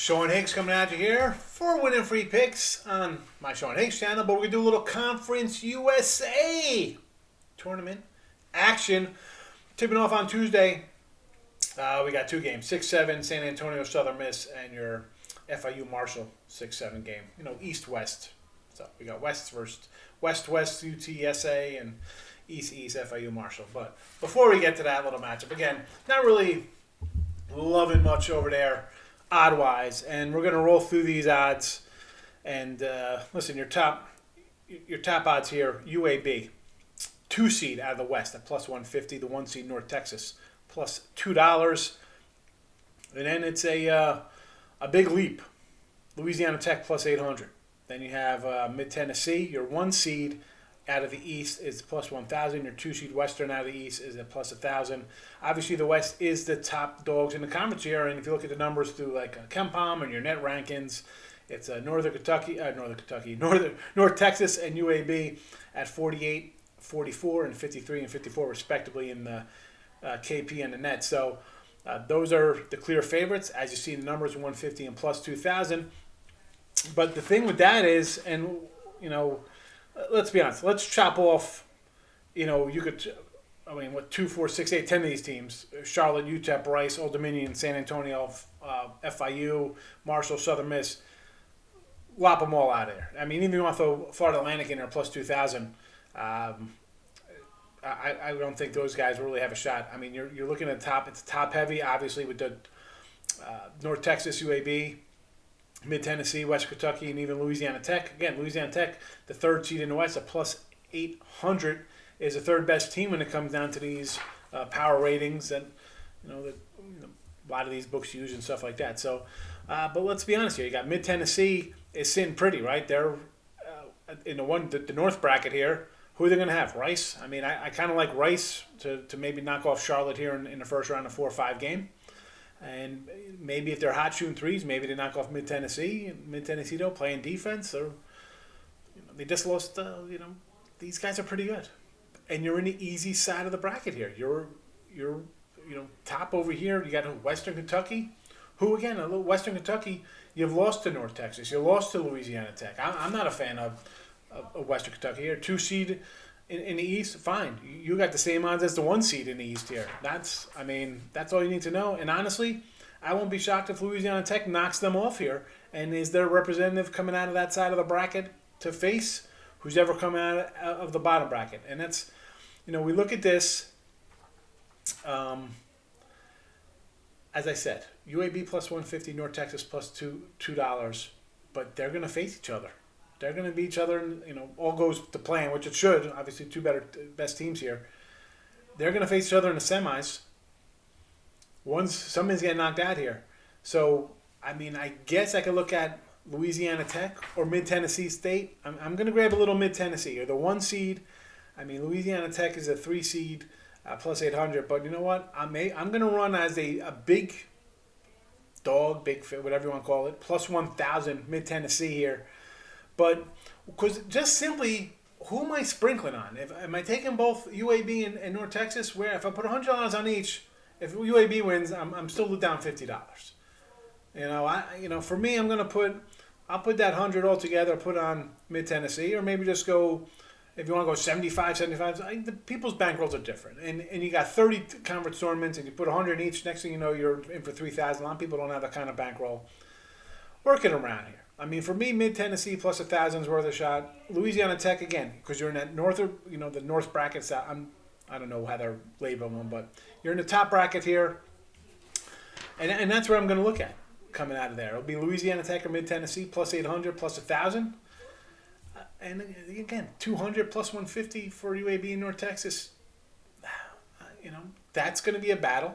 Sean Higgs coming at you here for winning free picks on my Sean Higgs channel, but we're going to do a little Conference USA tournament action. Tipping off on Tuesday, we got two games, 6-7 San Antonio Southern Miss and your FIU Marshall 6-7 game. East-West. So we got West versus West UTSA and East FIU Marshall. But before we get to that little matchup, again, not really loving much over there odd-wise, and we're going to roll through these odds. And listen, your top odds here, UAB, 2 seed out of the West at plus 150, the 1 seed North Texas plus $2, and then it's a big leap, Louisiana Tech plus 800. Then you have Mid Tennessee, your 1 seed out of the East is plus 1,000. Your 2 seed Western out of the East is at plus 1,000. Obviously, the West is the top dogs in the conference here, and if you look at the numbers through like KenPom and your net rankings, it's North Texas and UAB at 48, 44, and 53 and 54 respectively in the KP and the net. So those are the clear favorites. As you see, the numbers 150 and plus 2,000. But the thing with that is, and let's be honest. Let's chop off. You could. I mean, 2, 4, 6, 8, 10 of these teams: Charlotte, UTEP, Rice, Old Dominion, San Antonio, FIU, Marshall, Southern Miss. Lop them all out of there. I mean, even if you want to throw Florida Atlantic in there plus 2,000. I don't think those guys really have a shot. I mean, you're looking at the top. It's top heavy, obviously, with the North Texas, UAB, Mid Tennessee, West Kentucky, and even Louisiana Tech. Again, Louisiana Tech, the 3rd seed in the West, at plus 800, is the 3rd best team when it comes down to these power ratings that a lot of these books use and stuff like that. So, but let's be honest here. You got Mid Tennessee is sitting pretty, right? They're in the North bracket here. Who are they going to have? Rice? I mean, I kind of like Rice to maybe knock off Charlotte here in the first round of 4-5 game. And maybe if they're hot shooting threes, maybe they knock off Mid Tennessee. Mid Tennessee, though, playing defense. Or, they just lost, these guys are pretty good. And you're in the easy side of the bracket here. You're top over here. You got Western Kentucky. Who, again, a little Western Kentucky, you've lost to North Texas. You lost to Louisiana Tech. I'm not a fan of Western Kentucky here. 2 seed in the East, fine. You got the same odds as the 1 seed in the East here. That's all you need to know. And honestly, I won't be shocked if Louisiana Tech knocks them off here and is their representative coming out of that side of the bracket to face who's ever coming out of the bottom bracket. And that's, we look at this, as I said, UAB plus 150, North Texas plus $2, but they're going to face each other. They're going to beat each other, and all goes to plan, which it should. Obviously, 2 best teams here. They're going to face each other in the semis. Somebody's getting knocked out here. So, I mean, I guess I could look at Louisiana Tech or Mid Tennessee State. I'm going to grab a little Mid Tennessee or the 1 seed. I mean, Louisiana Tech is a 3 seed plus 800. But you know what? I'm going to run as a big dog, big fit, whatever you want to call it, plus 1,000 Mid Tennessee here. But because just simply, who am I sprinkling on? Am I taking both UAB and North Texas? Where if I put $100 on each, if UAB wins, I'm still down $50. For me, I'll put that 100 all together. Put on Mid Tennessee, or maybe just go. If you want to go 75. The people's bankrolls are different, and you got 30 conference tournaments, and you put 100 in each. Next thing you know, you're in for 3,000. A lot of people don't have that kind of bankroll. Work it around here. I mean, for me, Mid Tennessee plus 1,000 is worth a shot. Louisiana Tech again, because you're in that the north brackets. I don't know how they're labeling them, but you're in the top bracket here, and that's where I'm going to look at coming out of there. It'll be Louisiana Tech or Mid Tennessee plus 800 plus 1,000, and again 200 plus 150 for UAB and North Texas. That's going to be a battle.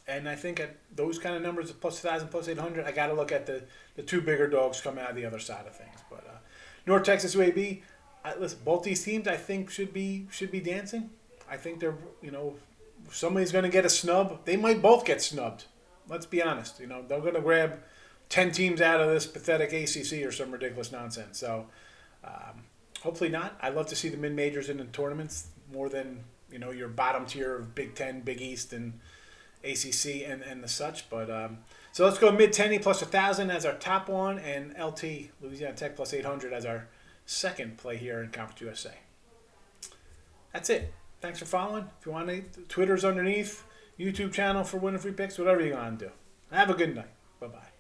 And I think at those kind of numbers, plus 1,000, plus 800, I got to look at the 2 bigger dogs coming out of the other side of things. But North Texas, UAB, listen, both these teams I think should be dancing. I think they're, somebody's going to get a snub. They might both get snubbed. Let's be honest. They're going to grab 10 teams out of this pathetic ACC or some ridiculous nonsense. So hopefully not. I'd love to see the mid-majors in the tournaments more than, your bottom tier of Big Ten, Big East, and ACC and the such. But so let's go mid-10 plus 1,000 as our top one, and LT Louisiana Tech plus 800 as our second play here in Conference USA. That's it. Thanks for following. If you want to, Twitter's underneath. YouTube channel for winning free picks. Whatever you want to do. Have a good night. Bye bye.